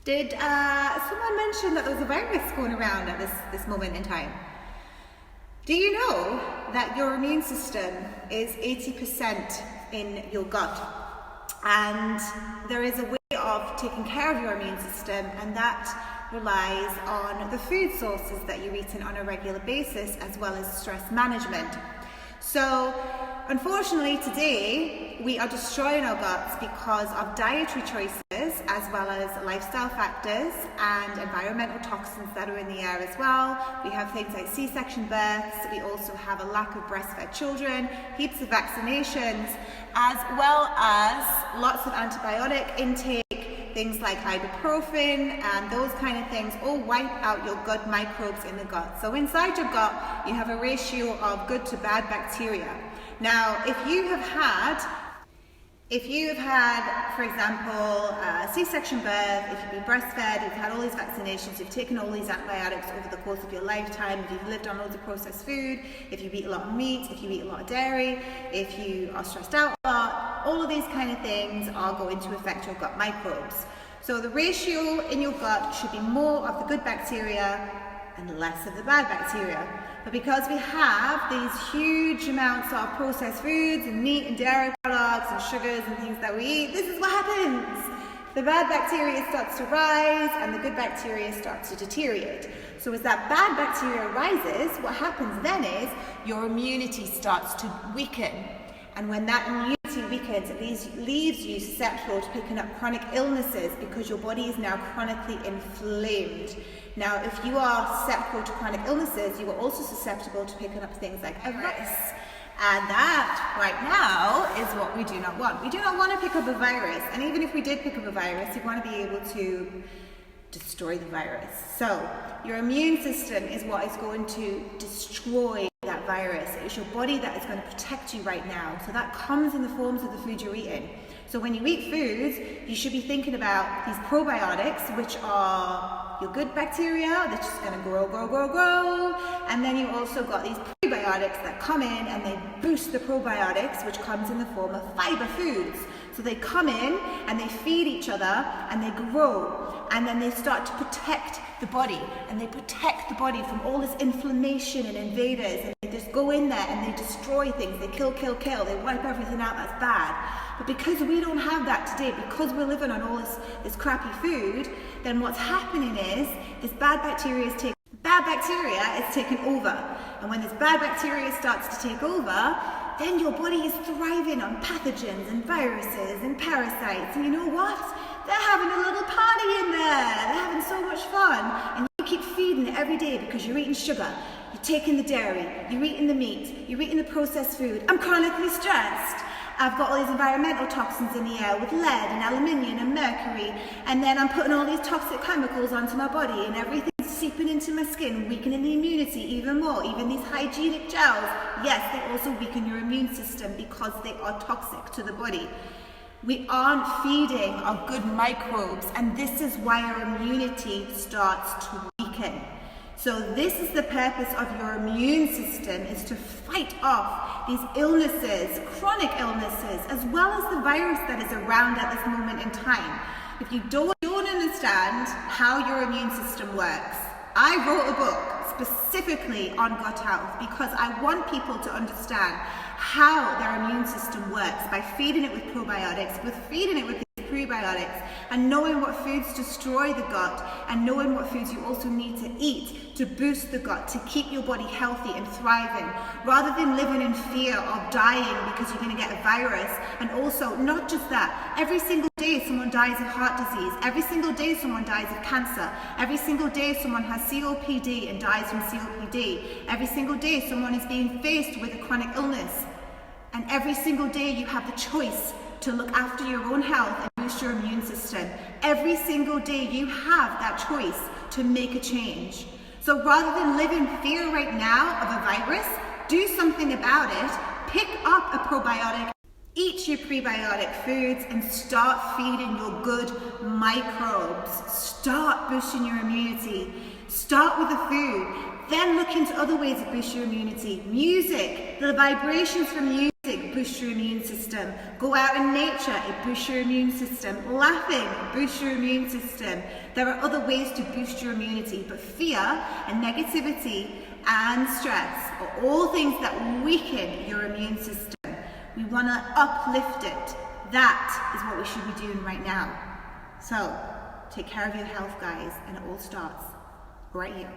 Did someone mention that there was a virus going around at this moment in time? Do you know that your immune system is 80% in your gut? And there is a way of taking care of your immune system, and that relies on the food sources that you're eating on a regular basis, as well as stress management. So unfortunately today we are destroying our guts because of dietary choices, as well as lifestyle factors and environmental toxins that are in the air as well. We have things like C-section births. We also have a lack of breastfed children, heaps of vaccinations, as well as lots of antibiotic intake. Things like ibuprofen and those kind of things all wipe out your good microbes in the gut. So inside your gut, you have a ratio of good to bad bacteria. Now, if you have had, for example, a C-section birth, if you've been breastfed, you've had all these vaccinations, you've taken all these antibiotics over the course of your lifetime, if you've lived on loads of processed food, if you eat a lot of meat, if you eat a lot of dairy, if you are stressed out a lot, all of these kind of things are going to affect your gut microbes. So the ratio in your gut should be more of the good bacteria and less of the bad bacteria. But because we have these huge amounts of processed foods and meat and dairy products and sugars and things that we eat, this is what happens. The bad bacteria starts to rise and the good bacteria starts to deteriorate. So as that bad bacteria rises, what happens then is your immunity starts to weaken. And when that immunity weakens, it leaves you susceptible to picking up chronic illnesses because your body is now chronically inflamed. Now, if you are susceptible to chronic illnesses, you are also susceptible to picking up things like a virus. And that, right now, is what we do not want. We do not want to pick up a virus. And even if we did pick up a virus, you want to be able to destroy the virus. So, your immune system is what is going to destroy that virus. It is your body that is going to protect you right now. So that comes in the forms of the food you're eating. So when you eat foods, you should be thinking about these probiotics, which are your good bacteria that's just going to grow. And then you also got these prebiotics that come in and they boost the probiotics, which comes in the form of fiber foods. So they come in and they feed each other and they grow, and then they start to protect the body, and they protect the body from all this inflammation and invaders, and they just go in there and they destroy things, they kill, they wipe everything out that's bad. But because we don't have that today, because we're living on all this crappy food, then what's happening is this bad bacteria is taking over. And when this bad bacteria starts to take over, then your body is thriving on pathogens and viruses and parasites. And you know what? They're having a little party in there. They're having so much fun. And you keep feeding it every day because you're eating sugar, you're taking the dairy, you're eating the meat, you're eating the processed food. I'm chronically stressed. I've got all these environmental toxins in the air with lead and aluminium and mercury, and then I'm putting all these toxic chemicals onto my body, and everything's seeping into my skin, weakening the immunity even more. Even these hygienic gels, yes, they also weaken your immune system because they are toxic to the body. We aren't feeding our good microbes, and this is why our immunity starts to weaken. So this is the purpose of your immune system, is to fight off these illnesses, chronic illnesses, as well as the virus that is around at this moment in time. If you don't understand how your immune system works, I wrote a book specifically on gut health because I want people to understand how their immune system works by feeding it with probiotics, with feeding it with prebiotics, and knowing what foods destroy the gut, and knowing what foods you also need to eat to boost the gut, to keep your body healthy and thriving, rather than living in fear of dying because you're going to get a virus. And also, not just that, every single day someone dies of heart disease, every single day someone dies of cancer, every single day someone has COPD and dies from COPD, every single day someone is being faced with a chronic illness, and every single day you have the choice to look after your own health and boost your immune system. Every single day you have that choice to make a change. So rather than live in fear right now of a virus, do something about it. Pick up a probiotic, eat your prebiotic foods, and start feeding your good microbes. Start boosting your immunity. Start with the food. Then look into other ways to boost your immunity. Music, the vibrations from music boosts your immune system. Go out in nature, it boosts your immune system. Laughing boosts your immune system. There are other ways to boost your immunity, but fear and negativity and stress are all things that weaken your immune system. We want to uplift it. That is what we should be doing right now. So, take care of your health, guys, and it all starts right here.